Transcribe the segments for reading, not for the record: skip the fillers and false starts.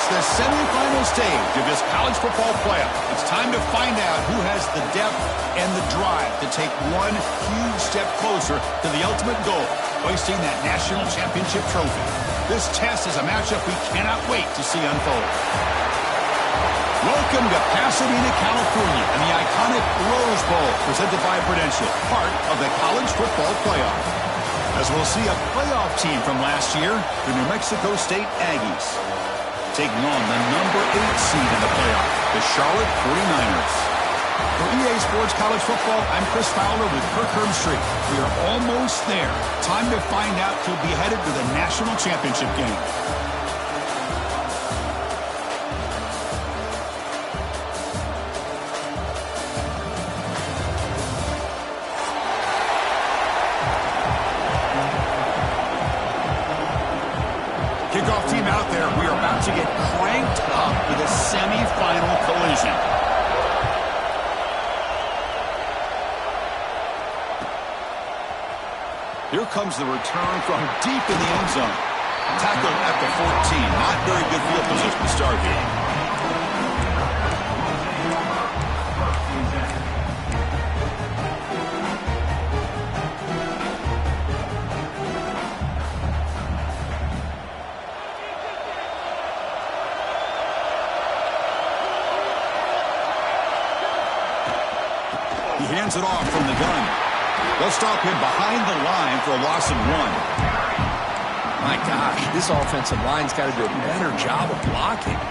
It's the semifinal stage of this college football playoff. It's time to find out who has the depth and the drive to take one huge step closer to the ultimate goal, hoisting that national championship trophy. This test is a matchup we cannot wait to see unfold. Welcome to Pasadena, California, and the iconic Rose Bowl, presented by Prudential, part of the college football playoff. As we'll see a playoff team from last year, the New Mexico State Aggies, taking on the number 8 seed in the playoff, the Charlotte 49ers. For EA Sports College Football, I'm Chris Fowler with Kirk Herbstreit. We are almost there. Time to find out who'll be headed to the national championship game. Kickoff team out there. We are about to get cranked up with a semifinal collision. Here comes the return from deep in the end zone. Tackled at the 14. Not very good field position to start here. He hands it off from the gun. They'll stop him behind the line for a loss of 1. My gosh, this offensive line's got to do a better job of blocking.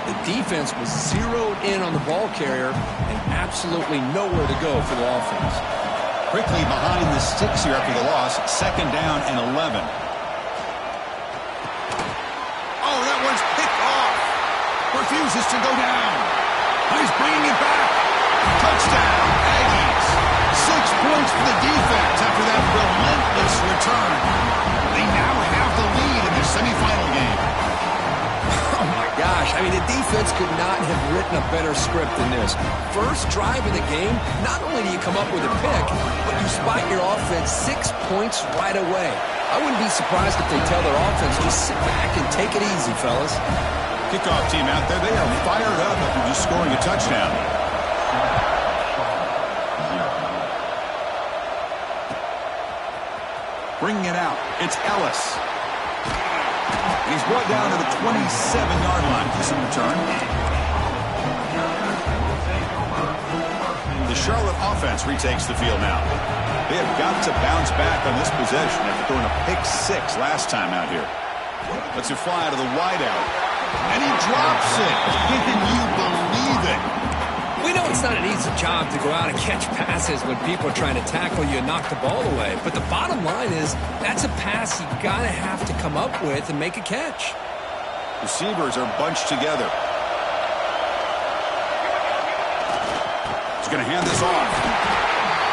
The defense was zeroed in on the ball carrier and absolutely nowhere to go for the offense. Quickly behind the sticks here after the loss. 2nd down and 11. Oh, that one's picked off. Refuses to go down. He's bringing it back. Touchdown, Aggies. 6 points for the defense after that relentless return. They now have the lead in the semifinal game. Oh, my gosh. I mean, the defense could not have written a better script than this. First drive of the game, not only do you come up with a pick, but you spot your offense 6 points right away. I wouldn't be surprised if they tell their offense, just sit back and take it easy, fellas. Kickoff team out there, they are fired up after just scoring a touchdown. Bringing it out, it's Ellis. He's brought down to the 27-yard line for some return. The Charlotte offense retakes the field now. They have got to bounce back on this possession after throwing a pick 6 last time out here. Lets it fly to the wideout. And he drops it. Can you believe it? We know it's not an easy job to go out and catch passes when people are trying to tackle you and knock the ball away. But the bottom line is that's a pass you gotta have to come up with and make a catch. Receivers are bunched together. He's going to hand this off.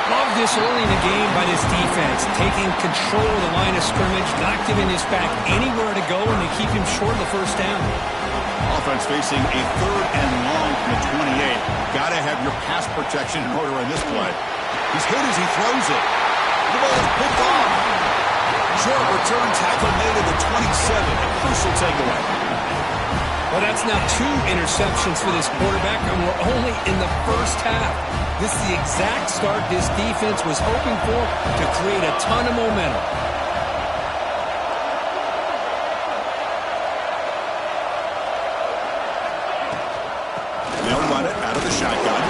Love this early in the game by this defense, taking control of the line of scrimmage, not giving this back anywhere to go, and they keep him short of the first down. Offense facing a 3rd and long from the 28. Got to have your pass protection in order on this play. He's hit as he throws it. The ball is picked off. Short return tackle made at the 27. A crucial takeaway. Well, that's now 2 interceptions for this quarterback, and we're only in the first half. This is the exact start this defense was hoping for to create a ton of momentum. They'll run it out of the shotgun.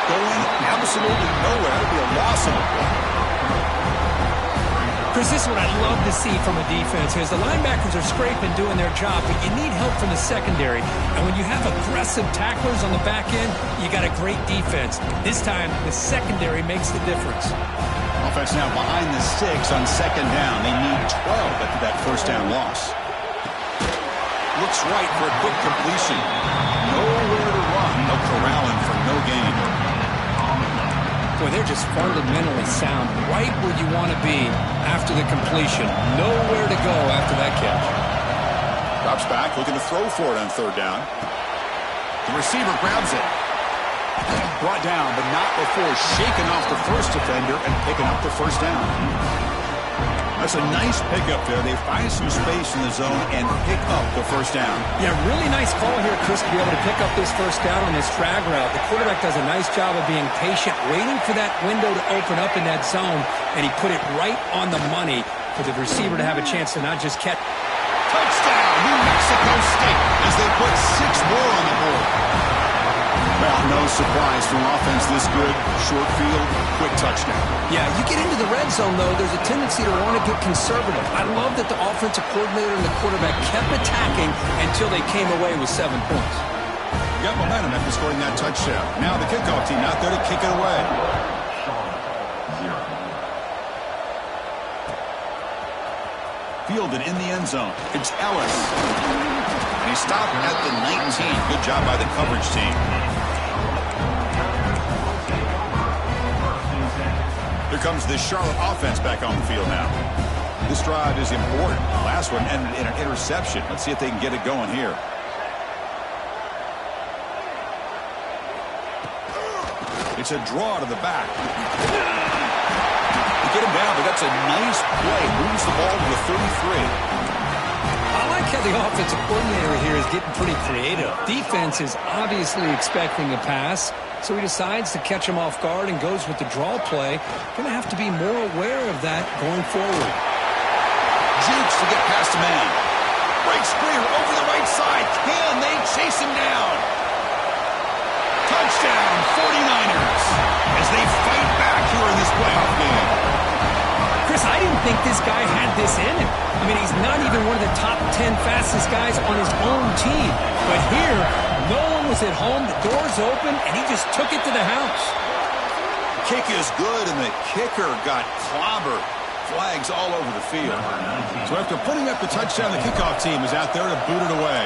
Going absolutely nowhere to be a loss of a play. Chris, this is what I love to see from a defense is the linebackers are scraping, doing their job, but you need help from the secondary. And when you have aggressive tacklers on the back end, you got a great defense. This time, the secondary makes the difference. Offense now behind the sticks on 2nd down. They need 12 after that first down loss. Looks right for a quick completion. Nowhere to run. No corralling for no gain. Boy, they're just fundamentally sound, right where you want to be after the completion. Nowhere to go after that catch. Drops back, looking to throw for it on 3rd down. The receiver grabs it. Brought down, but not before shaking off the first defender and picking up the first down. That's a nice pickup there. They find some space in the zone and pick up the first down. Yeah, really nice call here, Chris, to be able to pick up this first down on this drag route. The quarterback does a nice job of being patient, waiting for that window to open up in that zone, and he put it right on the money for the receiver to have a chance to not just catch. Touchdown, New Mexico State, as they put 6 more on the board. Well, no surprise from offense this good. Short field, quick touchdown. Yeah, you get into the red zone, though, there's a tendency to want to get conservative. I love that the offensive coordinator and the quarterback kept attacking until they came away with 7 points. Got momentum after scoring that touchdown. Now the kickoff team out there to kick it away. Fielded in the end zone. It's Ellis. And he stopped at the 19. Good job by the coverage team. Here comes the Charlotte offense back on the field now. This drive is important. Last one ended in an interception. Let's see if they can get it going here. It's a draw to the back. Get him down, but that's a nice play. Moves the ball to the 33. I like how the offensive coordinator here is getting pretty creative. Defense is obviously expecting a pass, so he decides to catch him off guard and goes with the draw play. Going to have to be more aware of that going forward. Jukes to get past a man. Breaks clear over the right side. Can they chase him down? Touchdown, 49ers, as they fight back here in this playoff game. Chris, I didn't think this guy had this in him. I mean, he's not even one of the top 10 fastest guys on his own team. But here, no one was at home, the door's open, and he just took it to the house. Kick is good, and the kicker got clobbered. Flags all over the field. So after putting up the touchdown, the kickoff team is out there to boot it away.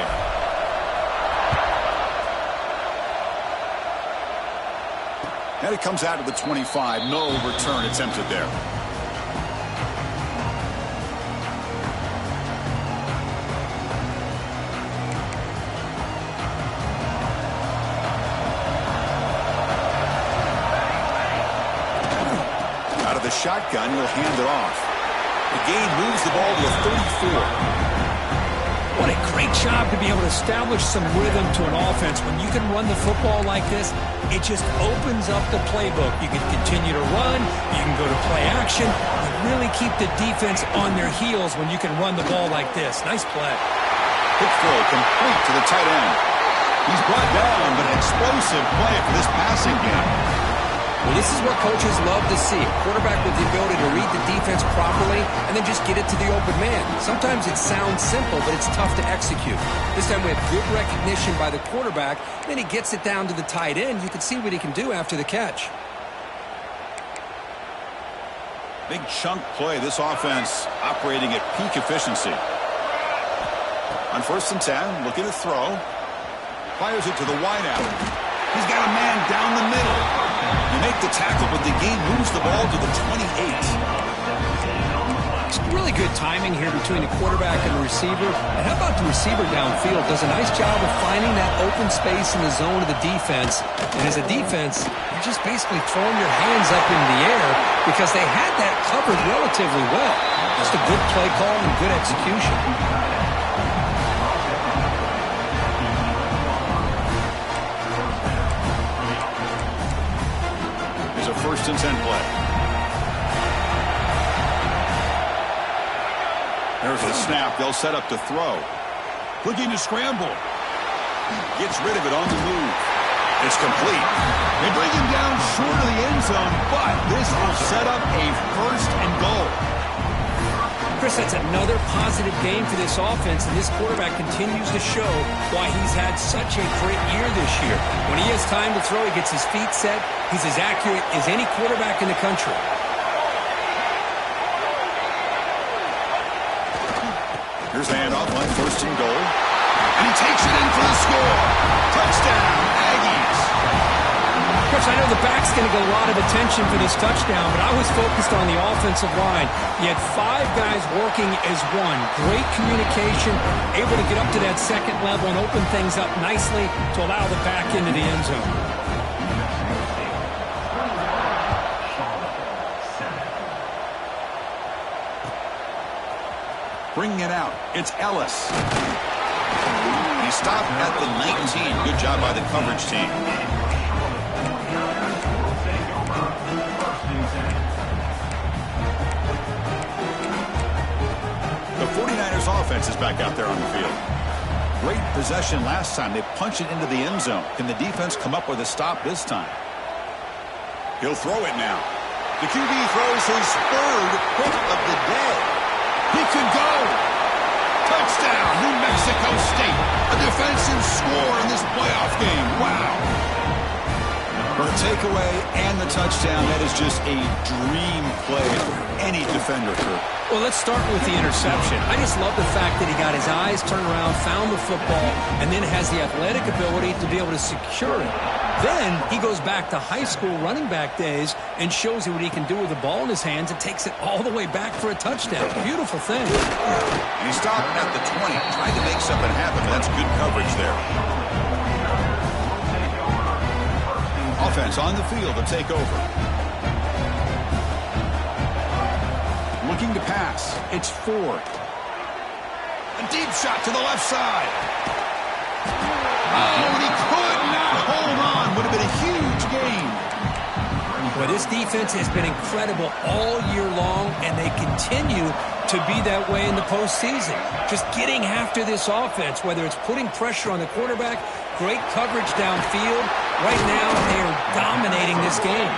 And it comes out to the 25. No return attempted there. Out of the shotgun, he'll hand it off. The gain moves the ball to the 34. What a great job to be able to establish some rhythm to an offense. When you can run the football like this, it just opens up the playbook. You can continue to run. You can go to play action. You really keep the defense on their heels when you can run the ball like this. Nice play. Quick throw complete to the tight end. He's brought down, but an explosive play for this passing game. Well, this is what coaches love to see. A quarterback with the ability to read the defense properly and then just get it to the open man. Sometimes it sounds simple, but it's tough to execute. This time we have good recognition by the quarterback. Then he gets it down to the tight end. You can see what he can do after the catch. Big chunk play. This offense operating at peak efficiency. On 1st and 10, looking to throw. Fires it to the wideout. He's got a man down the middle. You make the tackle, but the gain moves the ball to the 28. It's really good timing here between the quarterback and the receiver. And how about the receiver downfield? Does a nice job of finding that open space in the zone of the defense. And as a defense, you're just basically throwing your hands up in the air because they had that covered relatively well. Just a good play call and good execution. Here's a 1st and 10 play. There's the snap. They'll set up to throw. Looking to scramble. Gets rid of it on the move. It's complete. They bring him down short of the end zone, but this will set up a 1st and goal. Chris, that's another positive game for this offense, and this quarterback continues to show why he's had such a great year this year. When he has time to throw, he gets his feet set. He's as accurate as any quarterback in the country. Here's the handoff on 1st and goal. And he takes it in for the score. Touchdown, Aggies. Chris, I know the back's going to get a lot of attention for this touchdown, but I was focused on the offensive line. You had 5 guys working as one. Great communication, able to get up to that second level and open things up nicely to allow the back into the end zone. Bringing it out, it's Ellis. He stopped at the 19. Good job by the coverage team. The 49ers offense is back out there on the field. Great possession last time. They punched it into the end zone. Can the defense come up with a stop this time? He'll throw it now. The QB throws his third pick of the day. He could go. Touchdown, New Mexico State. A defensive score in this playoff game. Wow. For the takeaway and the touchdown, that is just a dream play for any defender, Kurt. Well, let's start with the interception. I just love the fact that he got his eyes turned around, found the football, and then has the athletic ability to be able to secure it. Then he goes back to high school running back days and shows you what he can do with the ball in his hands and takes it all the way back for a touchdown. Beautiful thing. And he stopped at the 20, trying to make something happen. That's good coverage there. Offense on the field to take over. Looking to pass. It's Ford. A deep shot to the left side. Oh, and he could not hold on. Would have been a huge gain. Well, this defense has been incredible all year long, and they continue to be that way in the postseason. Just getting after this offense, whether it's putting pressure on the quarterback, great coverage downfield. Right now, they are dominating this game.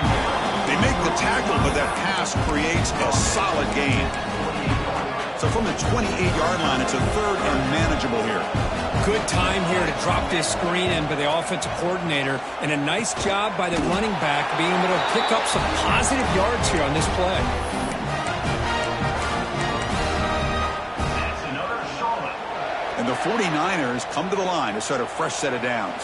They make the tackle, but that pass creates a solid gain. So from the 28-yard line, it's a third and manageable here. Good time here to drop this screen in by the offensive coordinator, and a nice job by the running back being able to pick up some positive yards here on this play. And the 49ers come to the line to start a fresh set of downs.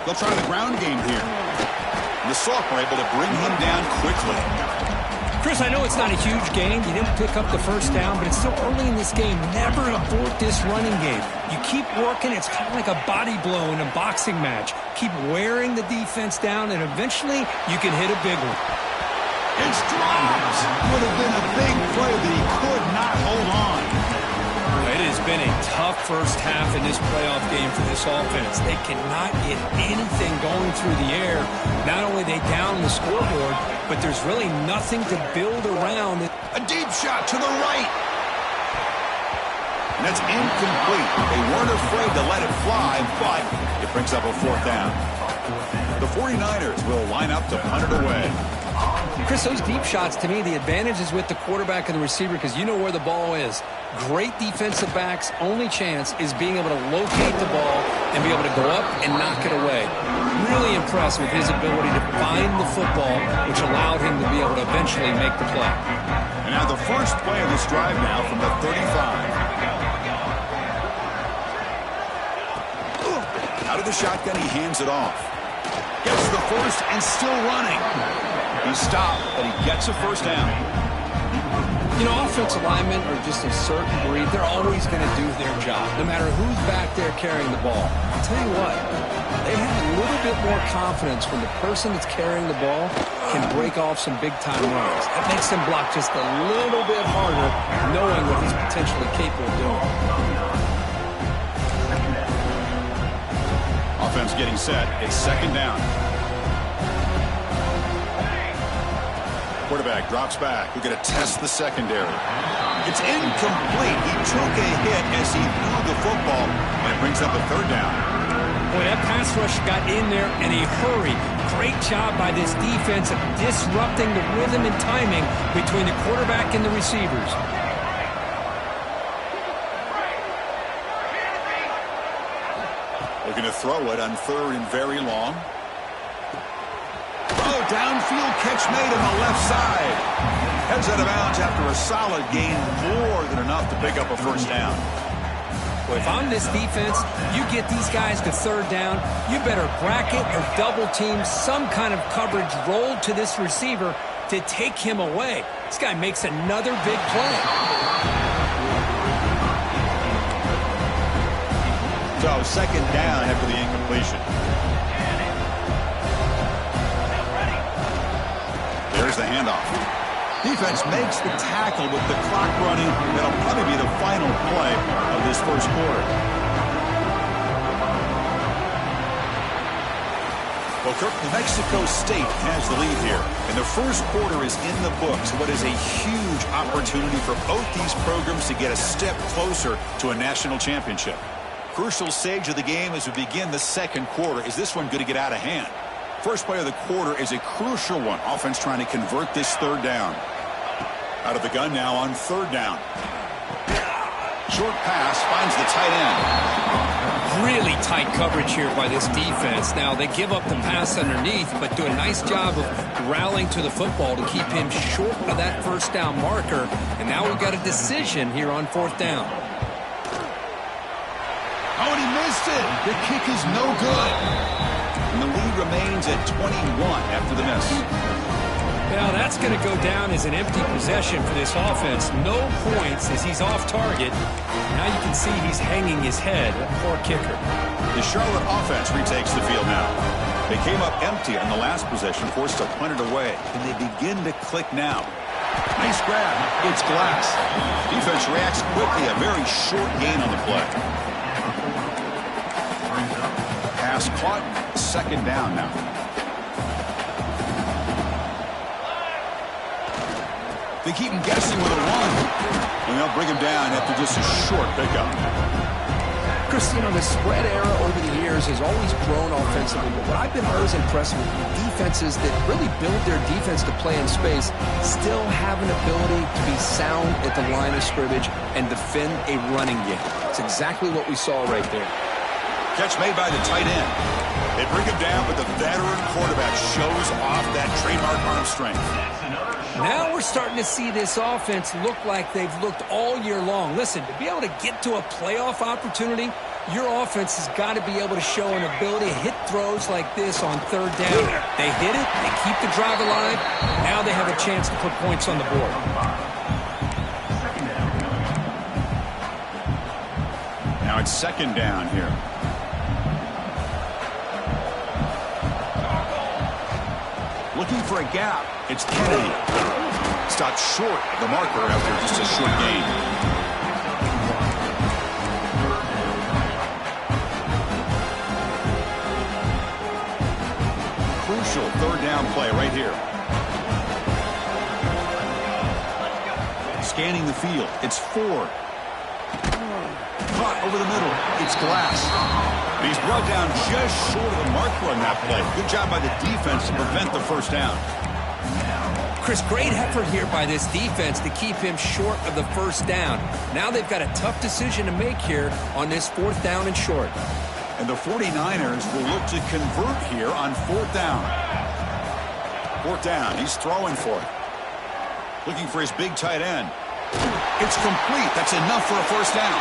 They'll try the ground game here. And the Soft were able to bring him down quickly. Chris, I know it's not a huge gain. You didn't pick up the first down, but it's still early in this game. Never abort this running game. You keep working. It's kind of like a body blow in a boxing match. Keep wearing the defense down, and eventually you can hit a big one. It's dropped. Would have been a big play, but he could not hold on. It has been a tough first half in this playoff game for this offense. They cannot get anything going through the air. Not only they down the scoreboard, but there's really nothing to build around. A deep shot to the right. And that's incomplete. They weren't afraid to let it fly, but it brings up a fourth down. The 49ers will line up to punt it away. Chris, those deep shots, to me, the advantage is with the quarterback and the receiver because you know where the ball is. Great defensive backs' only chance is being able to locate the ball and be able to go up and knock it away. Really impressed with his ability to find the football, which allowed him to be able to eventually make the play. And now the first play of this drive now from the 35. Out of the shotgun, he hands it off. Gets the first and still running. He stopped, but he gets a first down. You know, offensive linemen are just a certain breed. They're always going to do their job, no matter who's back there carrying the ball. I'll tell you what, they have a little bit more confidence when the person that's carrying the ball can break off some big-time runs. That makes them block just a little bit harder, knowing what he's potentially capable of doing. Offense getting set. It's second down. Quarterback drops back. We're going to test the secondary. It's incomplete. He took a hit as he threw the football, and it brings up a third down. Boy, that pass rush got in there in a hurry. Great job by this defense of disrupting the rhythm and timing between the quarterback and the receivers. Looking to throw it on third and very long. Oh, downfield catch made on the left side. Heads out of bounds after a solid gain, more than enough to pick up a first down. Well, if I'm this defense, you get these guys to third down, you better bracket or double team some kind of coverage rolled to this receiver to take him away. This guy makes another big play. So second down after the incompletion. There's the handoff. Defense makes the tackle with the clock running. That'll probably be the final play of this first quarter. Well, Kirk, New Mexico State has the lead here. And the first quarter is in the books. What is a huge opportunity for both these programs to get a step closer to a national championship. Crucial stage of the game as we begin the second quarter. Is this one going to get out of hand? First play of the quarter is a crucial one. Offense trying to convert this third down. Out of the gun now on third down. Short pass finds the tight end. Really tight coverage here by this defense. Now, they give up the pass underneath, but do a nice job of rallying to the football to keep him short of that first down marker. And now we've got a decision here on fourth down. Oh, and he missed it. The kick is no good. And the lead remains at 21 after the miss. Now, that's going to go down as an empty possession for this offense. No points as he's off target. Now you can see he's hanging his head. Poor kicker. The Charlotte offense retakes the field now. They came up empty on the last possession, forced to punt it away. And they begin to click now. Nice grab. It's Glass. Defense reacts quickly. A very short gain on the play. Pass caught. Second down now. They keep him guessing with a run. And they'll bring him down after just a short pickup. Chris, you know, the spread era over the years has always grown offensively. But what I've been always impressed with defenses that really build their defense to play in space still have an ability to be sound at the line of scrimmage and defend a running game. It's exactly what we saw right there. Catch made by the tight end. They bring him down, but the veteran quarterback shows off that trademark arm strength. Now we're starting to see this offense look like they've looked all year long. Listen, to be able to get to a playoff opportunity, your offense has got to be able to show an ability to hit throws like this on third down. They hit it, they keep the drive alive, now they have a chance to put points on the board. Now it's second down here. Looking for a gap. It's Kennedy. Stopped short of the marker after just a short gain. Crucial third down play right here. Scanning the field. It's Ford. Caught over the middle. It's Glass. He's brought down just short of the marker on that play. Good job by the defense to prevent the first down. Chris, great effort here by this defense to keep him short of the first down. Now they've got a tough decision to make here on this fourth down and short. And the 49ers will look to convert here on fourth down. Fourth down. He's throwing for it. Looking for his big tight end. It's complete. That's enough for a first down.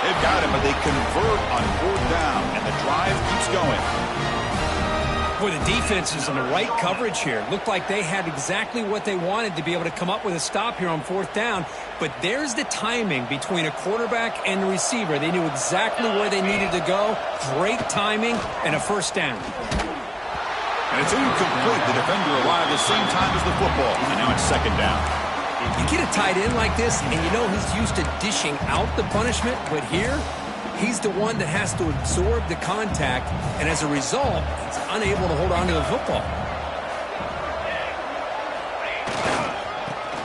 They've got it, but they convert on fourth down, and the drive keeps going. Boy, the defense is in the right coverage here. Looked like they had exactly what they wanted to be able to come up with a stop here on fourth down. But there's the timing between a quarterback and the receiver. They knew exactly where they needed to go. Great timing and a first down. And it's incomplete. The defender arrived at the same time as the football. And now it's second down. You get a tight end like this, and you know he's used to dishing out the punishment. But here, he's the one that has to absorb the contact, and as a result, he's unable to hold on to the football.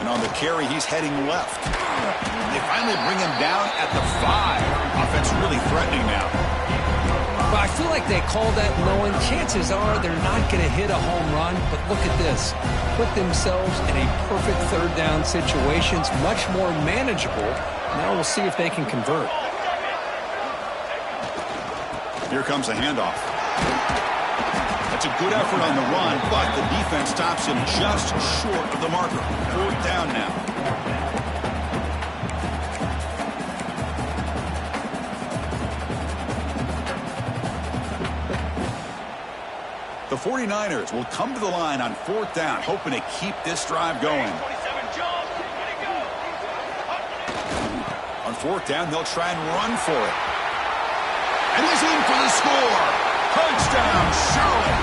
And on the carry, he's heading left. They finally bring him down at the 5. Offense really threatening now. But I feel like they called that knowing chances are they're not going to hit a home run. But look at this. Put themselves in a perfect third down situation. It's much more manageable. Now we'll see if they can convert. Here comes a handoff. That's a good effort on the run, but the defense stops him just short of the marker. Fourth down now. The 49ers will come to the line on fourth down, hoping to keep this drive going. On fourth down, they'll try and run for it. And he's in for the score. Touchdown, Charlotte.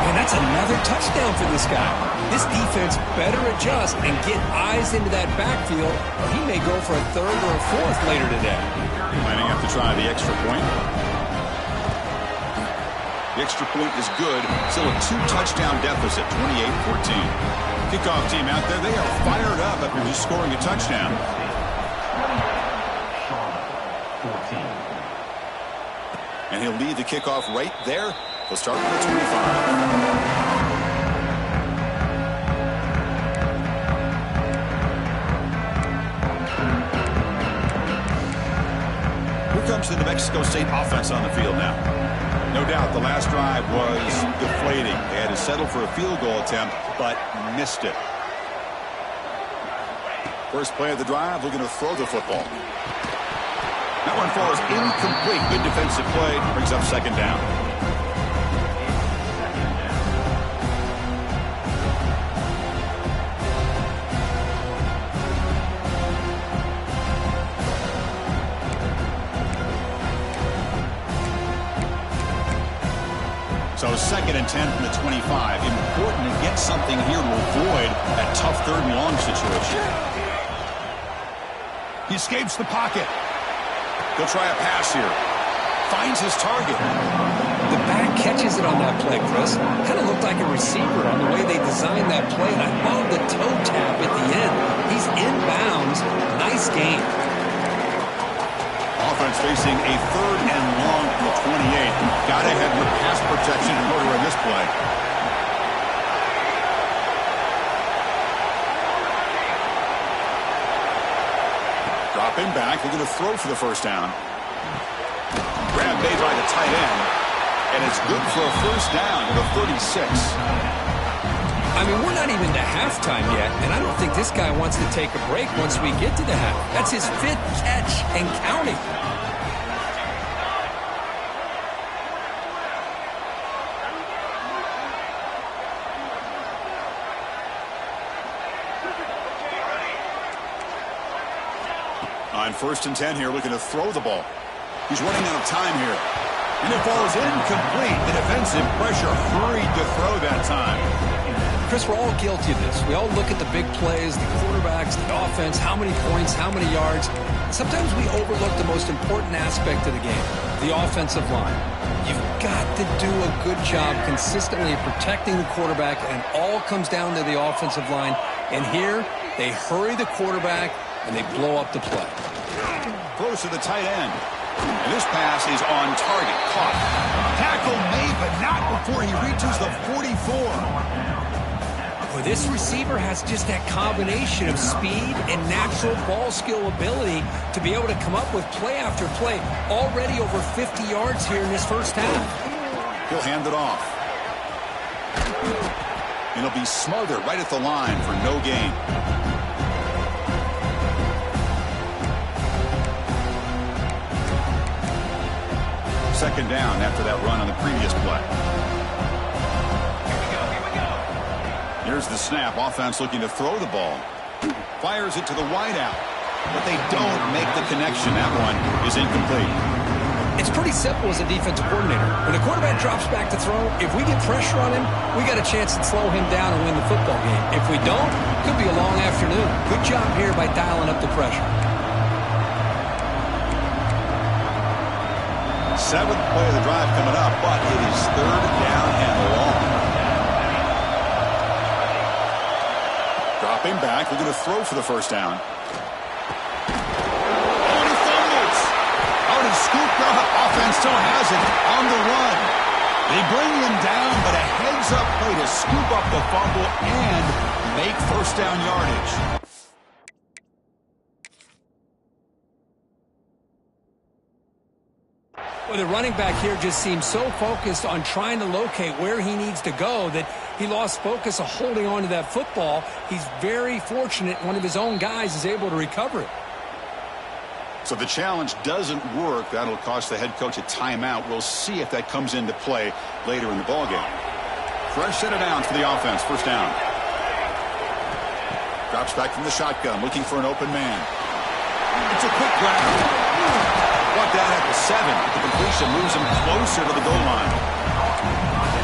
And that's another touchdown for this guy. This defense better adjust and get eyes into that backfield, or he may go for a third or a fourth later today. Might have to try the extra point. The extra point is good. Still a 2-touchdown deficit, 28-14. Kickoff team out there, they are fired up after just scoring a touchdown. And he'll lead the kickoff right there. He'll start with the 25. Comes the New Mexico State offense on the field now. No doubt the last drive was deflating. They had to settle for a field goal attempt, but missed it. First play of the drive, looking to throw the football. That one falls incomplete. Good defensive play, brings up second down. So 2nd and 10 from the 25. Important to get something here to avoid that tough 3rd and long situation. He escapes the pocket. He'll try a pass here. Finds his target. The back catches it on that play, Chris. Kind of looked like a receiver on the way they designed that play. And I love the toe tap at the end. He's inbounds. Nice game. Offense facing a 3rd and long from the 28. Got to have your pass protection in order in this play. Dropping back, looking to throw for the first down. Grab made by the tight end, and it's good for a first down at the 36. I mean, we're not even to halftime yet, and I don't think this guy wants to take a break once we get to the half. That's his 5th catch and counting. On 1st and 10 here, looking to throw the ball. He's running out of time here. And it falls incomplete. The defensive pressure hurried to throw that time. Chris, we're all guilty of this. We all look at the big plays, the quarterbacks, the offense, how many points, how many yards. Sometimes we overlook the most important aspect of the game, the offensive line. You've got to do a good job consistently protecting the quarterback, and it all comes down to the offensive line. And here, they hurry the quarterback, and they blow up the play. Throws to the tight end. And this pass is on target. Caught. Tackle made, but not before he reaches the 44. Well, this receiver has just that combination of speed and natural ball skill ability to be able to come up with play after play. Already over 50 yards here in this first half. He'll hand it off. And he'll be smothered right at the line for no gain. Second down after that run on the previous play. Here's the snap. Offense looking to throw the ball. Fires it to the wideout. But they don't make the connection. That one is incomplete. It's pretty simple as a defensive coordinator. When the quarterback drops back to throw, if we get pressure on him, we got a chance to slow him down and win the football game. If we don't, it could be a long afternoon. Good job here by dialing up the pressure. 7th play of the drive coming up, but it is 3rd down and long. Dropping back, looking to throw for the first down. Oh, and he fumbles! Out and scooped up. Offense still has it on the run. They bring him down, but a heads-up play to scoop up the fumble and make first down yardage. Well, the running back here just seems so focused on trying to locate where he needs to go that he lost focus of holding on to that football. He's very fortunate one of his own guys is able to recover it. So the challenge doesn't work. That'll cost the head coach a timeout. We'll see if that comes into play later in the ballgame. Fresh set of downs for the offense. First down. Drops back from the shotgun, looking for an open man. It's a quick grab. Brought down at the 7. The completion moves him closer to the goal line.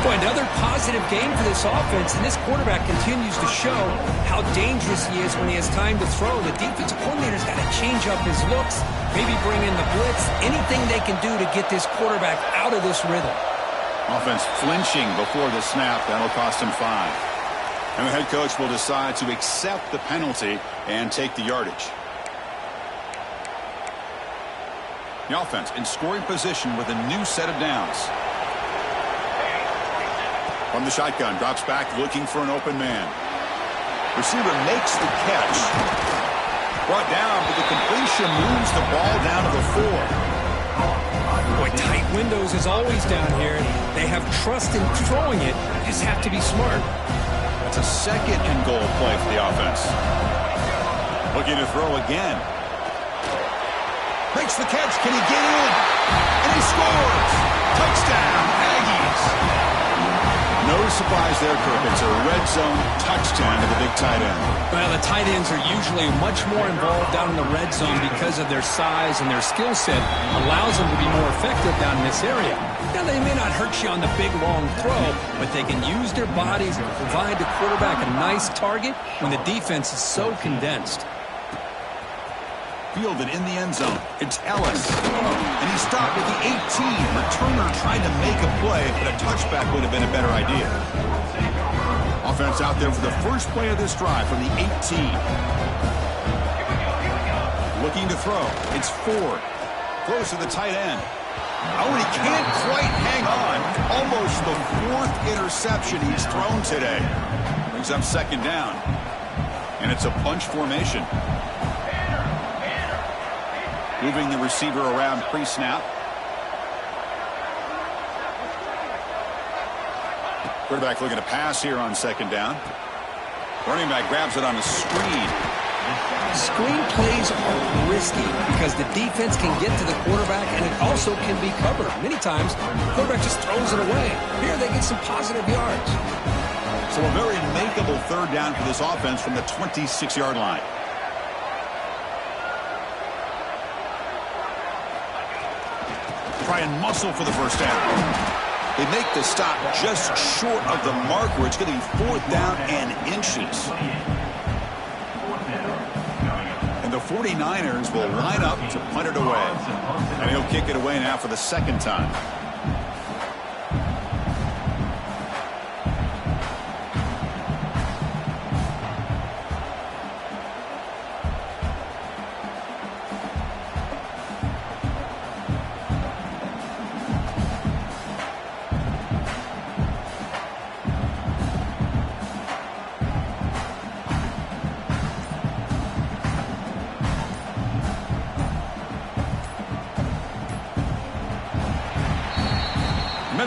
Boy, another positive game for this offense, and this quarterback continues to show how dangerous he is when he has time to throw. The defensive coordinator's got to change up his looks, maybe bring in the blitz, anything they can do to get this quarterback out of this rhythm. Offense flinching before the snap. That'll cost him 5. And the head coach will decide to accept the penalty and take the yardage. The offense in scoring position with a new set of downs. From the shotgun, drops back looking for an open man. Receiver makes the catch. Brought down, but the completion moves the ball down to the 4. Boy, tight windows is always down here. They have trust in throwing it. Just have to be smart. That's a second and goal play for the offense. Looking to throw again. Makes the catch. Can he get in? And he scores! Touchdown, Aggies! No surprise there, Kirk. It's a red zone touchdown to the big tight end. Well, the tight ends are usually much more involved down in the red zone because of their size and their skill set allows them to be more effective down in this area. Now, they may not hurt you on the big, long throw, but they can use their bodies to provide the quarterback a nice target when the defense is so condensed. Fielded in the end zone. It's Ellis. And he stopped at the 18. Returner tried to make a play, but a touchback would have been a better idea. Offense out there for the first play of this drive from the 18. Looking to throw. It's Ford. Throws to the tight end. Oh, and he can't quite hang on. Almost the 4th interception he's thrown today. Brings up second down. And it's a bunch formation. Moving the receiver around pre-snap. Quarterback looking to pass here on second down. Running back grabs it on a screen. Screen plays are risky because the defense can get to the quarterback and it also can be covered. Many times, the quarterback just throws it away. Here they get some positive yards. So a very makeable third down for this offense from the 26-yard line. Try and muscle for the first down. They make the stop just short of the mark where it's going to be 4th down and inches. And the 49ers will line up to punt it away. And he'll kick it away now for the second time.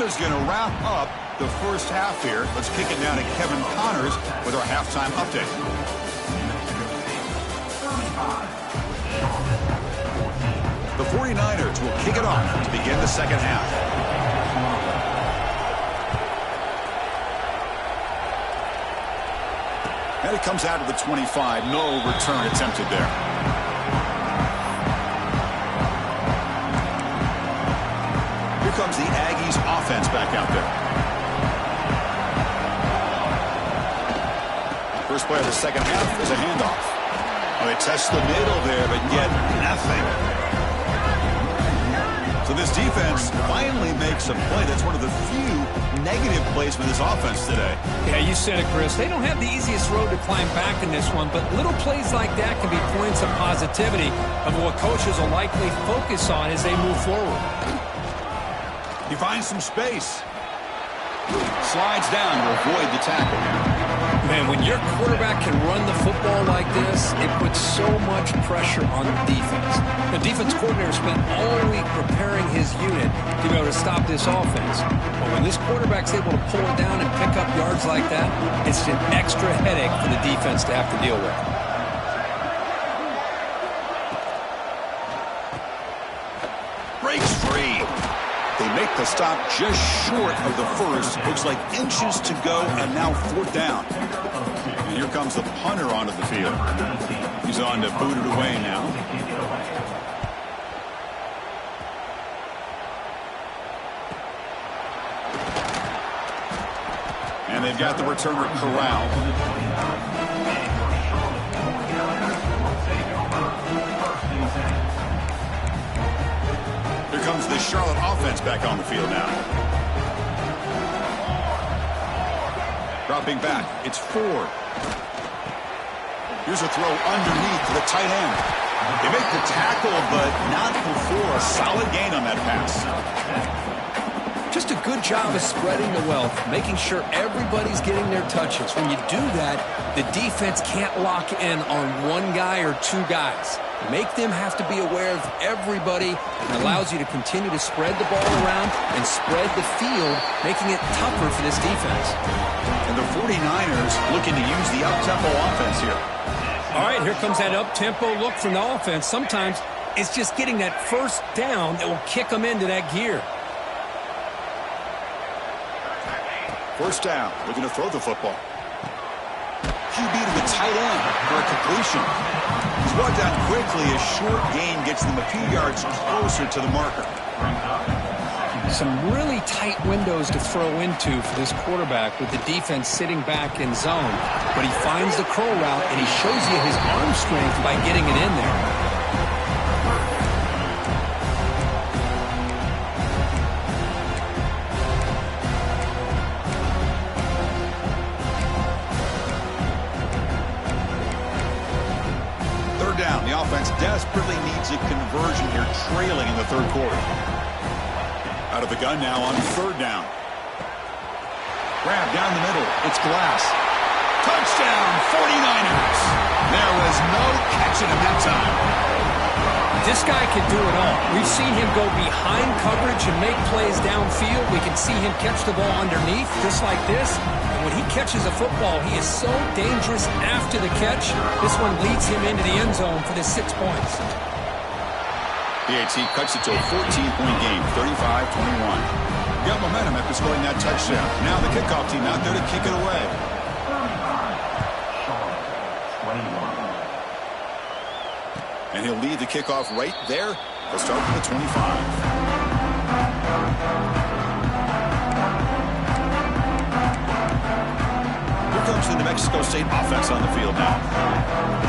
Is going to wrap up the first half here. Let's kick it down to Kevin Connors with our halftime update. The 49ers will kick it off to begin the second half. And it comes out of the 25. No return attempted there. Comes the Aggies offense back out there. First play of the second half is a handoff. Oh, they test the middle there, but yet nothing. So this defense finally makes a play. That's one of the few negative plays for this offense today. Yeah, you said it, Chris. They don't have the easiest road to climb back in this one, but little plays like that can be points of positivity of what coaches will likely focus on as they move forward. He finds some space. Slides down to avoid the tackle. Man, when your quarterback can run the football like this, it puts so much pressure on the defense. The defense coordinator spent all week preparing his unit to be able to stop this offense. But when this quarterback's able to pull it down and pick up yards like that, it's an extra headache for the defense to have to deal with. Breaks free. They make the stop just short of the first. Looks like inches to go, and now 4th down. And here comes the punter onto the field. He's on to boot it away now. they've got the returner corralled. Here comes the Charlotte offense back on the field now. Dropping back, it's Ford. Here's a throw underneath to the tight end. They make the tackle, but not before a solid gain on that pass. Just a good job of spreading the wealth, making sure everybody's getting their touches. When you do that, the defense can't lock in on one guy or two guys. Make them have to be aware of everybody, and allows you to continue to spread the ball around and spread the field, making it tougher for this defense. And the 49ers looking to use the up-tempo offense here. All right, here comes that up-tempo look from the offense. Sometimes it's just getting that first down that will kick them into that gear. First down, looking to throw the football. QB to the tight end for a completion. He's brought down quickly. A short gain gets them a few yards closer to the marker. Some really tight windows to throw into for this quarterback with the defense sitting back in zone. But he finds the curl route, and he shows you his arm strength by getting it in there. Down. The offense desperately needs a conversion here, trailing in the third quarter. Out of the gun now on third down. Grab down the middle. It's Glass. Touchdown, 49ers. There was no catching him that time. This guy can do it all. We've seen him go behind coverage and make plays downfield. We can see him catch the ball underneath, just like this. When he catches a football, he is so dangerous after the catch. This one leads him into the end zone for the 6 points. PAT cuts it to a 14-point game, 35-21. Got momentum after scoring that touchdown. Now the kickoff team out there to kick it away. And he'll lead the kickoff right there. They'll start from the 25. Comes the New Mexico State offense on the field now.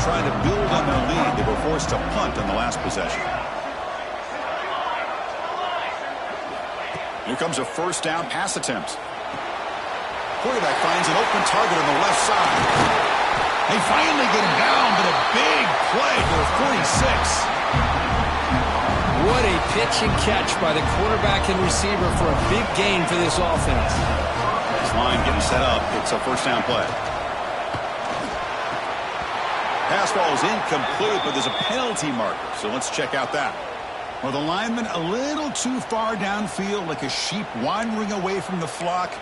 Trying to build on their lead. They were forced to punt on the last possession. Here comes a first down pass attempt. Quarterback finds an open target on the left side. They finally get him down, but a big play for 46. What a pitch and catch by the quarterback and receiver for a big gain for this offense. Line getting set up. It's a first down play. Pass ball is incomplete, but there's a penalty marker, so let's check out that. Well, the lineman a little too far downfield, like a sheep wandering away from the flock,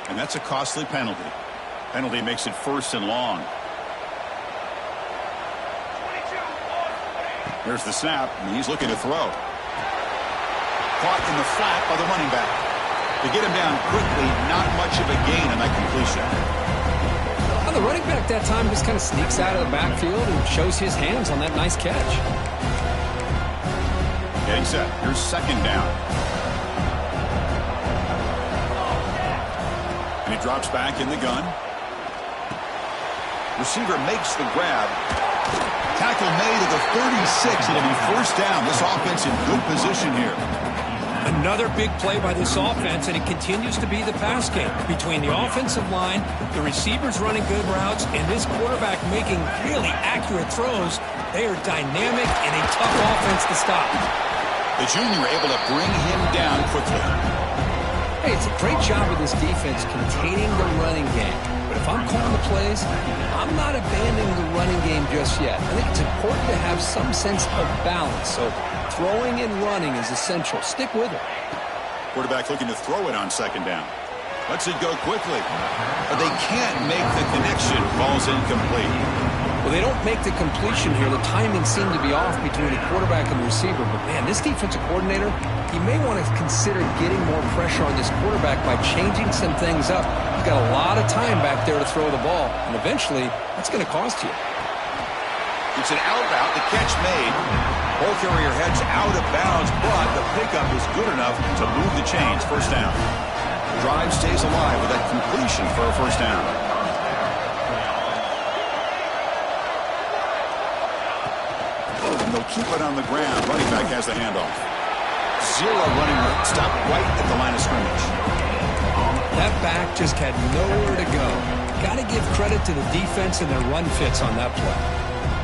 and that's a costly penalty. Penalty makes it first and long. There's the snap, and he's looking to throw. Caught in the flat by the running back. To get him down quickly, not much of a gain on that completion. Well, the running back that time just kind of sneaks out of the backfield and shows his hands on that nice catch. Getting set. Here's second down. And he drops back in the gun. Receiver makes the grab. Tackle made at the 36. It'll be first down. This offense in good position here. Another big play by this offense, and it continues to be the pass game. Between the offensive line, the receivers running good routes, and this quarterback making really accurate throws, they are dynamic and a tough offense to stop. The junior able to bring him down quickly. Hey, it's a great job of this defense containing the running game. But if I'm calling the plays, I'm not abandoning the running game just yet. I think it's important to have some sense of balance. So throwing and running is essential. Stick with it. Quarterback looking to throw it on second down. Lets it go quickly. But they can't make the connection. Ball's incomplete. Well, they don't make the completion here. The timing seemed to be off between the quarterback and the receiver. But, man, this defensive coordinator, he may want to consider getting more pressure on this quarterback by changing some things up. He's got a lot of time back there to throw the ball. And eventually, that's going to cost you. It's an out route. The catch made. Ball carrier heads out of bounds, but the pickup is good enough to move the chains. First down. Drive stays alive with that completion for a first down. And they'll keep it on the ground. Running back has the handoff. Zero running room. Stop right at the line of scrimmage. That back just had nowhere to go. Got to give credit to the defense and their run fits on that play.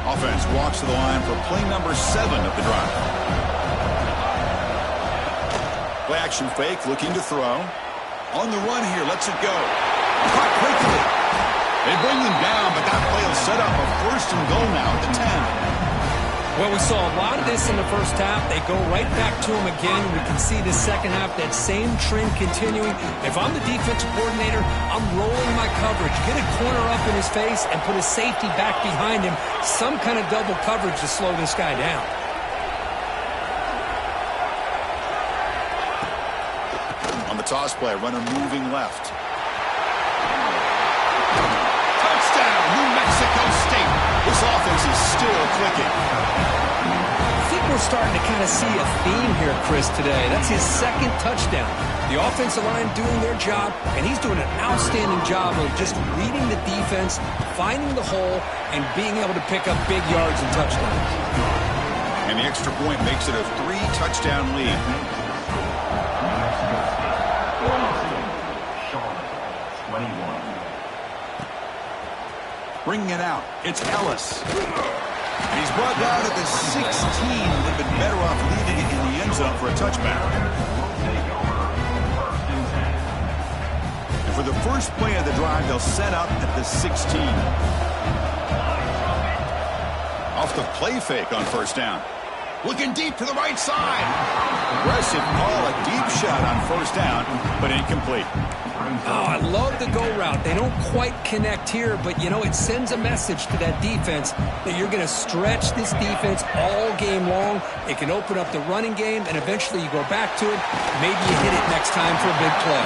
Offense walks to the line for play number 7 of the drive. Play action fake, looking to throw. On the run here, lets it go. Caught quickly. They bring him down, but that play will set up a first and goal now at the 10. Well, we saw a lot of this in the first half. They go right back to him again. We can see the second half, that same trend continuing. If I'm the defensive coordinator, I'm rolling my coverage. Get a corner up in his face and put his safety back behind him. Some kind of double coverage to slow this guy down. On the toss play, runner moving left. Touchdown, New Mexico State. This offense is still clicking. I think we're starting to kind of see a theme here, Chris, today. That's his second touchdown. The offensive line doing their job, and he's doing an outstanding job of just reading the defense, finding the hole, and being able to pick up big yards and touchdowns. And the extra point makes it a 3-touchdown lead. Bringing it out, it's Ellis. He's brought down at the 16. Would have been better off leaving it in the end zone for a touchback. And for the first play of the drive, they'll set up at the 16. Off the play fake on first down. Looking deep to the right side. Aggressive call, a deep shot on first down, but incomplete. Oh, I love the go route. They don't quite connect here, but, you know, it sends a message to that defense that you're going to stretch this defense all game long. It can open up the running game, and eventually you go back to it. Maybe you hit it next time for a big play.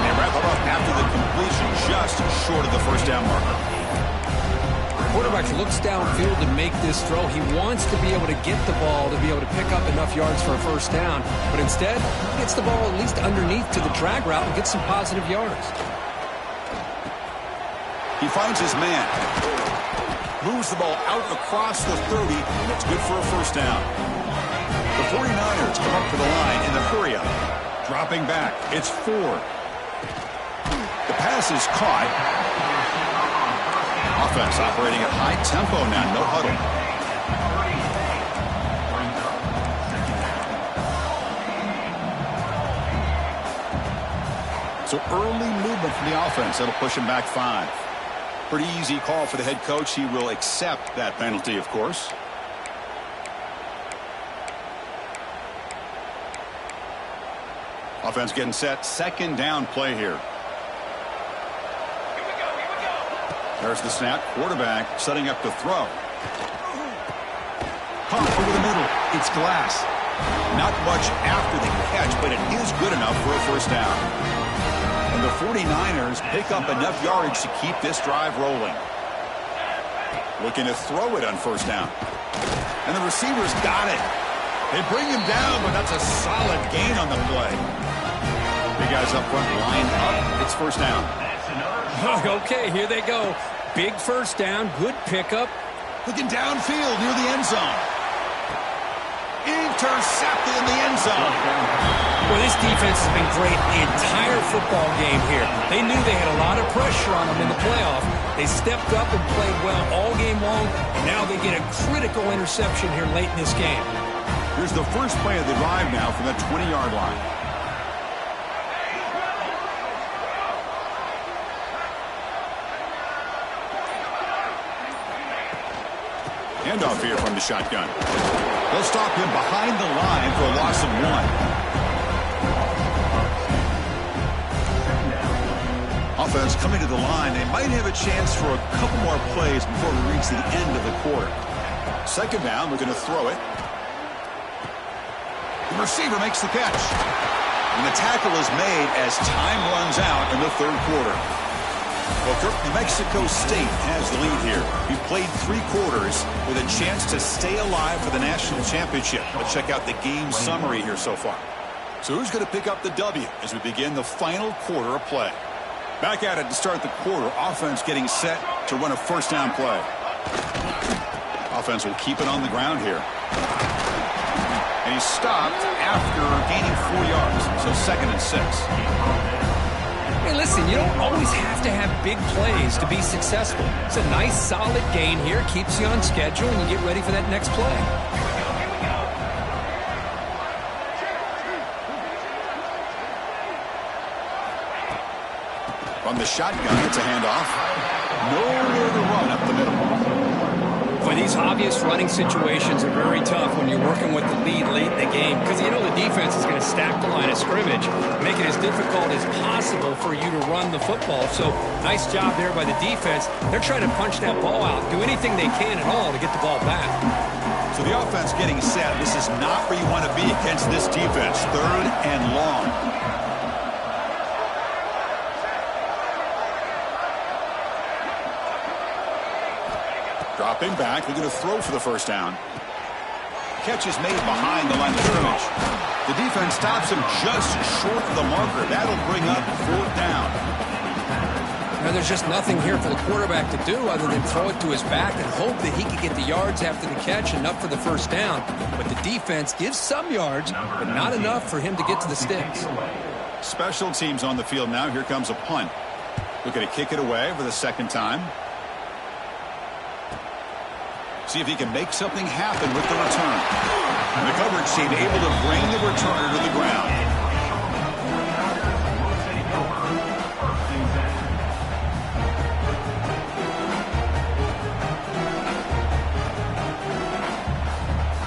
They wrap it up after the completion, just short of the first down marker. Quarterback looks downfield to make this throw. He wants to be able to get the ball to be able to pick up enough yards for a first down. But instead, he gets the ball at least underneath to the drag route and gets some positive yards. He finds his man. Moves the ball out across the 30. That's good for a first down. The 49ers come up to the line in the hurry up. Dropping back. It's 4. The pass is caught. Offense operating at high tempo now, no huddle. So early movement from the offense, that'll push him back 5. Pretty easy call for the head coach. He will accept that penalty, of course. Offense getting set, second down play here. There's the snap. Quarterback setting up to throw. Caught over the middle. It's Glass. Not much after the catch, but it is good enough for a first down. And the 49ers pick up enough yardage to keep this drive rolling. Looking to throw it on first down. And the receivers got it. They bring him down, but that's a solid gain on the play. Big guys up front lined up. It's first down. Okay, here they go. Big first down, good pickup. Looking downfield near the end zone. Intercepted in the end zone. Well, this defense has been great the entire football game here. They knew they had a lot of pressure on them in the playoff. They stepped up and played well all game long, and now they get a critical interception here late in this game. Here's the first play of the drive now from the 20-yard line. Handoff here from the shotgun. They'll stop him behind the line for a loss of 1. Offense coming to the line. They might have a chance for a couple more plays before we reach the end of the quarter. Second down, we're going to throw it. The receiver makes the catch. And the tackle is made as time runs out in the third quarter. Well, Kirk, New Mexico State has the lead here. He played 3 quarters with a chance to stay alive for the national championship. Let's check out the game summary here so far. So who's going to pick up the W as we begin the final quarter of play? Back at it to start the quarter. Offense getting set to run a first down play. Offense will keep it on the ground here. And he's stopped after gaining 4 yards. So 2nd and 6. Hey, listen, you don't always have to have big plays to be successful. It's a nice, solid gain here. Keeps you on schedule, and you get ready for that next play. From the shotgun, it's a handoff. Nowhere to run up the middle. Boy, these obvious running situations are very tough when you're working with the lead late in the game because you know the defense is going to stack the line of scrimmage, make it as difficult as possible for you to run the football. So nice job there by the defense. They're trying to punch that ball out, do anything they can at all to get the ball back. So the offense getting set. This is not where you want to be against this defense. 3rd and long. Dropping back, looking to throw for the first down. Catch is made behind the line of scrimmage. The defense stops him just short of the marker. That'll bring up 4th down. Now, there's just nothing here for the quarterback to do other than throw it to his back and hope that he can get the yards after the catch enough for the first down. But the defense gives some yards, but not enough for him to get to the sticks. Special teams on the field now. Here comes a punt. Looking to kick it away for the 2nd time. See if he can make something happen with the return. And the coverage team able to bring the returner to the ground.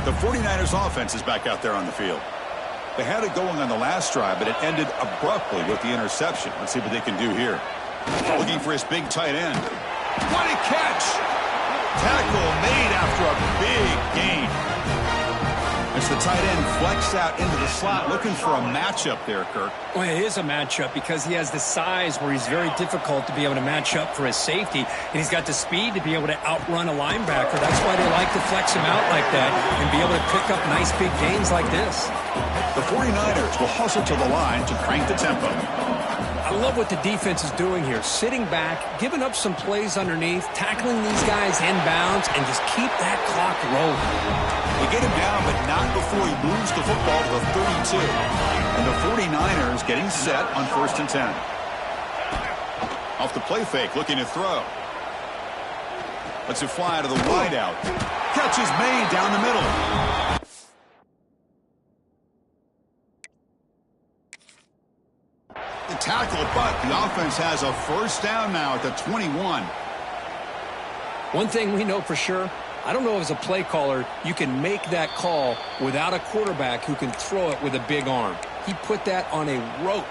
The 49ers offense is back out there on the field. They had it going on the last drive, but it ended abruptly with the interception. Let's see what they can do here. Looking for his big tight end. What a catch! Tackle made after a big gain. As the tight end flex out into the slot, looking for a matchup there, Kirk. Well, it is a matchup because he has the size where he's very difficult to be able to match up for his safety, and he's got the speed to be able to outrun a linebacker. That's why they like to flex him out like that and be able to pick up nice big gains like this. The 49ers will hustle to the line to crank the tempo. I love what the defense is doing here. Sitting back, giving up some plays underneath, tackling these guys inbounds, and just keep that clock rolling. They get him down, but not before he moves the football to the 32. And the 49ers getting set on 1st and 10. Off the play fake, looking to throw. Lets it fly to the wideout. Catch is made down the middle. The tackle, but the offense has a first down now at the 21. One thing we know for sure, I don't know as a play caller, you can make that call without a quarterback who can throw it with a big arm. He put that on a rope.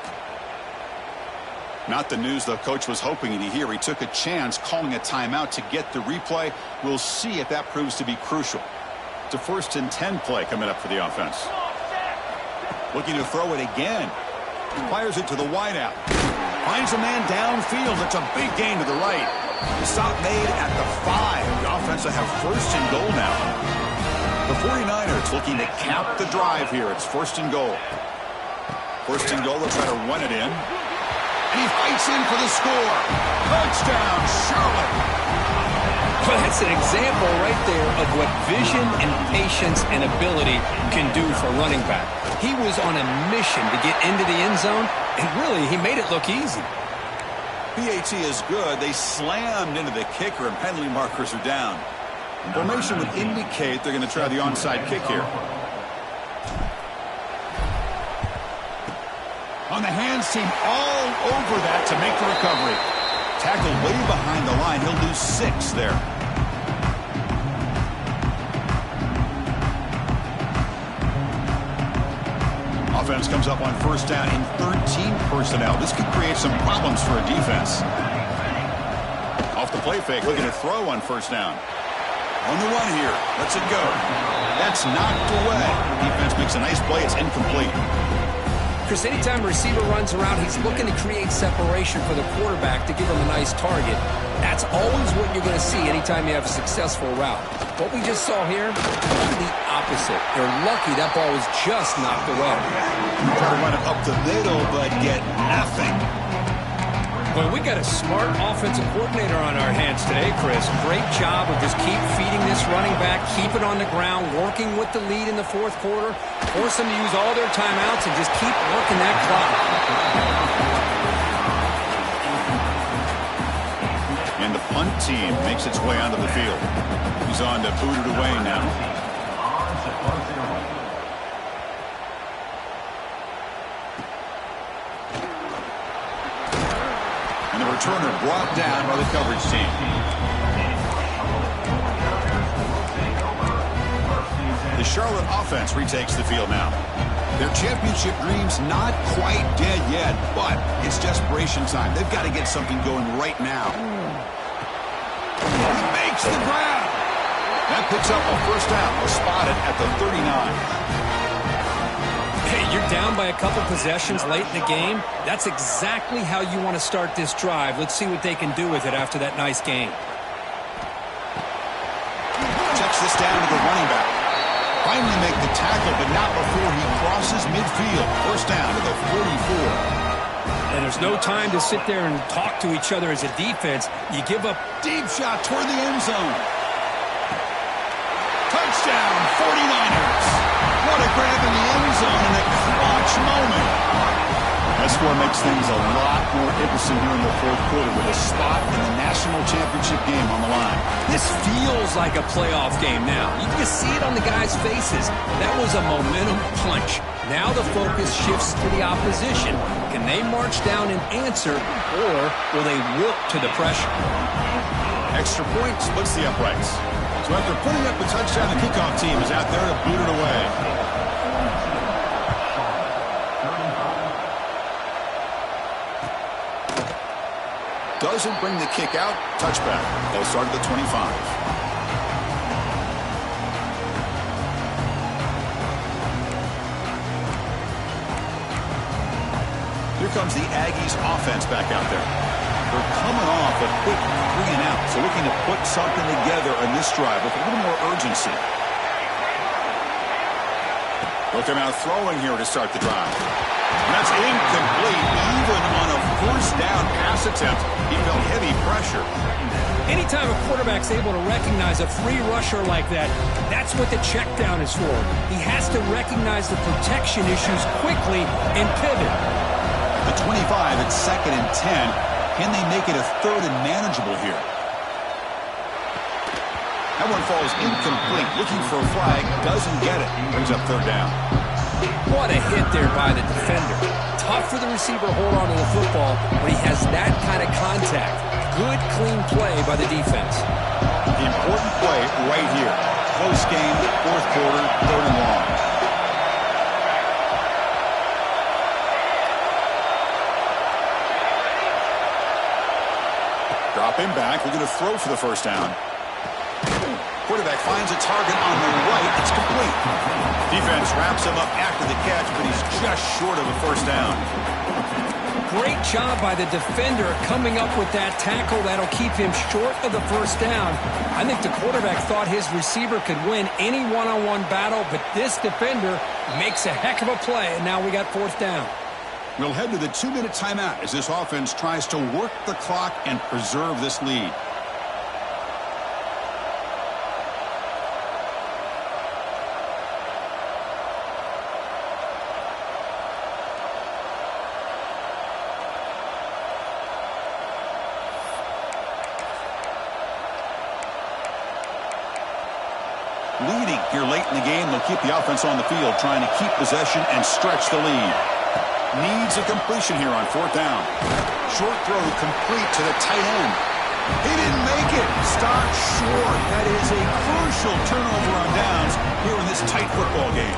Not the news the coach was hoping to hear. He took a chance calling a timeout to get the replay. We'll see if that proves to be crucial. It's a 1st and 10 play coming up for the offense. Looking to throw it again. Fires it to the wideout. Finds a man downfield. It's a big gain to the right. Stop made at the 5. The offense will have 1st and goal now. The 49ers looking to cap the drive here. It's 1st and goal. 1st and goal. They'll try to run it in. And he fights in for the score. Touchdown, Charlotte. Well, that's an example right there of what vision and patience and ability can do for a running back. He was on a mission to get into the end zone, and really, he made it look easy. PAT is good. They slammed into the kicker, and penalty markers are down. Formation would indicate they're going to try the onside kick here. On the hands team all over that to make the recovery. Tackle way behind the line. He'll lose 6 there. Offense comes up on 1st down in 13 personnel. This could create some problems for a defense. Off the play fake, looking to throw on 1st down. On the run here, lets it go. That's knocked away. The defense makes a nice play. It's incomplete. Chris, anytime a receiver runs around, he's looking to create separation for the quarterback to give him a nice target. That's always what you're going to see anytime you have a successful route. What we just saw here, the opposite. They're lucky that ball was just knocked away. Try to run it up the middle, but get nothing. Well, we got a smart offensive coordinator on our hands today, Chris. Great job of just keep feeding this running back, keep it on the ground, working with the lead in the fourth quarter, force them to use all their timeouts, and just keep working that clock. And the punt team makes its way onto the field. He's on to boot it away now. And the returner brought down by the coverage team. The Charlotte offense retakes the field now. Their championship dreams not quite dead yet, but it's desperation time. They've got to get something going right now. He makes the grab. That picks up a first down. We'll spot it at the 39. Hey, you're down by a couple possessions late in the game. That's exactly how you want to start this drive. Let's see what they can do with it after that nice game. Checks this down to the running back. Finally make the tackle, but not before he crosses midfield. First down to the 44. And there's no time to sit there and talk to each other as a defense. You give up. Deep shot toward the end zone. Touchdown, 49ers. What a grab in the end zone in a clutch moment. That score makes things a lot more interesting here in the fourth quarter with a spot in the national championship game on the line. This feels like a playoff game now. You can see it on the guys' faces. That was a momentum punch. Now the focus shifts to the opposition. Can they march down and answer, or will they work to the pressure? Extra point splits the uprights. So after putting up the touchdown, the kickoff team is out there to boot it away. Doesn't bring the kick out. Touchback. They'll start at the 25. Here comes the Aggies offense back out there. They're coming off a quick 3-and-out, so looking to put something together on this drive with a little more urgency. They'll come out throwing here to start the drive. And that's incomplete. Even on a first down pass attempt, he felt heavy pressure. Anytime a quarterback's able to recognize a free rusher like that, that's what the check down is for. He has to recognize the protection issues quickly and pivot. The 25 at 2nd and 10. Can they make it a 3rd and manageable here? That one falls incomplete. Looking for a flag. Doesn't get it. Brings up 3rd down. What a hit there by the defender. Tough for the receiver to hold on to the football when he has that kind of contact. Good, clean play by the defense. The important play right here. Close game, 4th quarter, 3rd and long. Drop him back. We're going to throw for the first down. Quarterback finds a target on the right. It's complete. Defense wraps him up after the catch, but he's just short of a first down. Great job by the defender coming up with that tackle that'll keep him short of the first down. I think the quarterback thought his receiver could win any one-on-one battle, but this defender makes a heck of a play, and now we got 4th down. We'll head to the 2-minute timeout as this offense tries to work the clock and preserve this lead. Leading here late in the game, they'll keep the offense on the field, trying to keep possession and stretch the lead. Needs a completion here on 4th down. Short throw complete to the tight end. He didn't make it. Stopped short. That is a crucial turnover on downs here in this tight football game.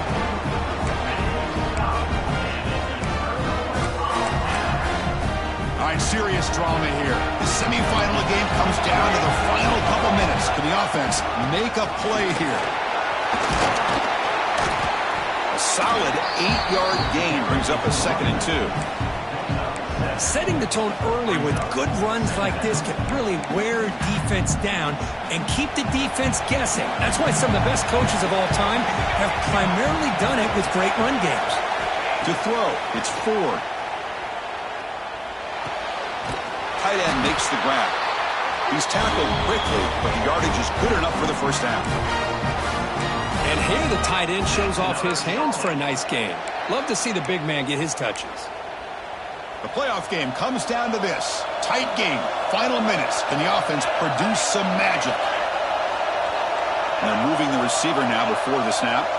All right, serious drama here. The semifinal game comes down to the final couple minutes. Can the offense make a play here? A solid 8-yard gain brings up a 2nd and 2. Setting the tone early with good runs like this can really wear defense down and keep the defense guessing. That's why some of the best coaches of all time have primarily done it with great run games. To throw, it's Ford. Tight end makes the grab. He's tackled quickly, but the yardage is good enough for the first down. And here the tight end shows off his hands for a nice game. Love to see the big man get his touches. The playoff game comes down to this. Tight game, final minutes. Can the offense produce some magic? And they're moving the receiver now before the snap.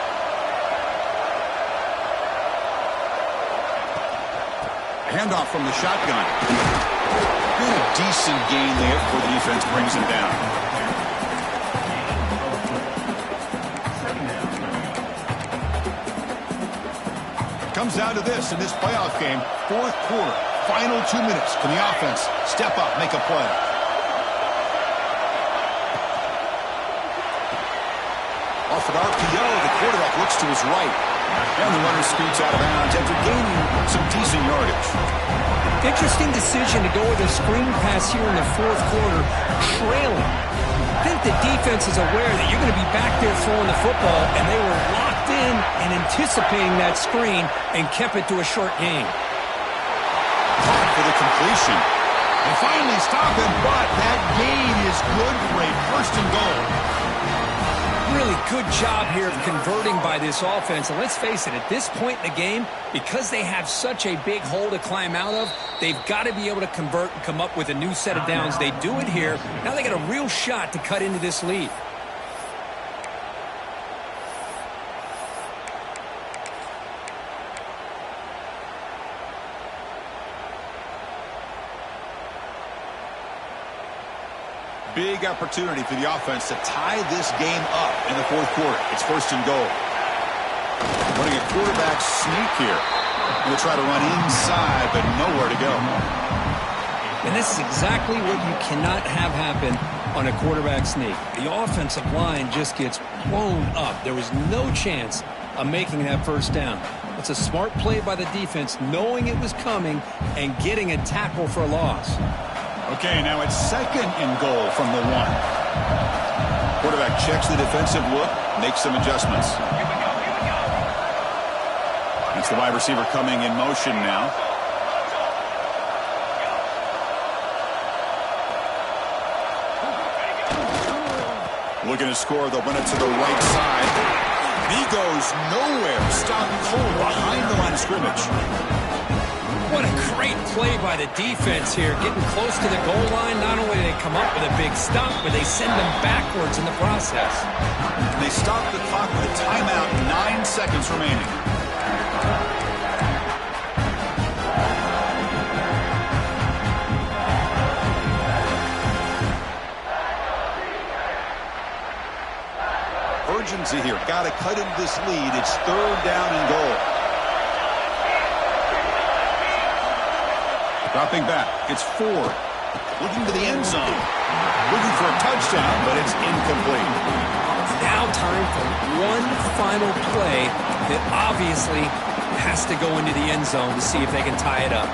Handoff from the shotgun. And a decent gain there before the defense brings him down. Comes down to this in this playoff game. 4th quarter, final 2 minutes. Can the offense step up, make a play? Off an RPO, the quarterback looks to his right. And the runner scoots out of bounds after gaining some decent yardage. Interesting decision to go with a screen pass here in the 4th quarter, trailing. I think the defense is aware that you're going to be back there throwing the football, and they were locked in and anticipating that screen and kept it to a short gain. Caught for the completion. They finally stop him, but that gain is good for a 1st and goal. Really good job here of converting by this offense. And let's face it, at this point in the game, because they have such a big hole to climb out of, they've got to be able to convert and come up with a new set of downs. They do it here. Now they got a real shot to cut into this lead. Big opportunity for the offense to tie this game up in the 4th quarter. It's 1st and goal. Running a quarterback sneak here. He'll try to run inside, but nowhere to go. And this is exactly what you cannot have happen on a quarterback sneak. The offensive line just gets blown up. There was no chance of making that 1st down. It's a smart play by the defense, knowing it was coming and getting a tackle for a loss. Okay, now it's 2nd and goal from the 1. Quarterback checks the defensive look, makes some adjustments. It's the wide receiver coming in motion now. Looking to score, they'll run it to the right side. He goes nowhere. Stopped cold behind the line of scrimmage. What a great play by the defense here, getting close to the goal line. Not only do they come up with a big stop, but they send them backwards in the process. And they stop the clock with a timeout, 9 seconds remaining. Urgency here, got to cut into this lead. It's 3rd down and goal. Dropping back, it's Ford. Looking to the end zone. Looking for a touchdown, but it's incomplete. Now time for one final play that obviously has to go into the end zone to see if they can tie it up.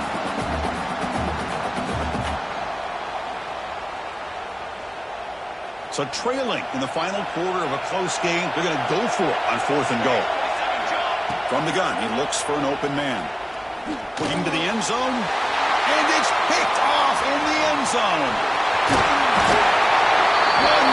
So trailing in the final quarter of a close game, they're going to go for it on 4th and goal. From the gun, he looks for an open man. Looking to the end zone. And it's picked off in the end zone. One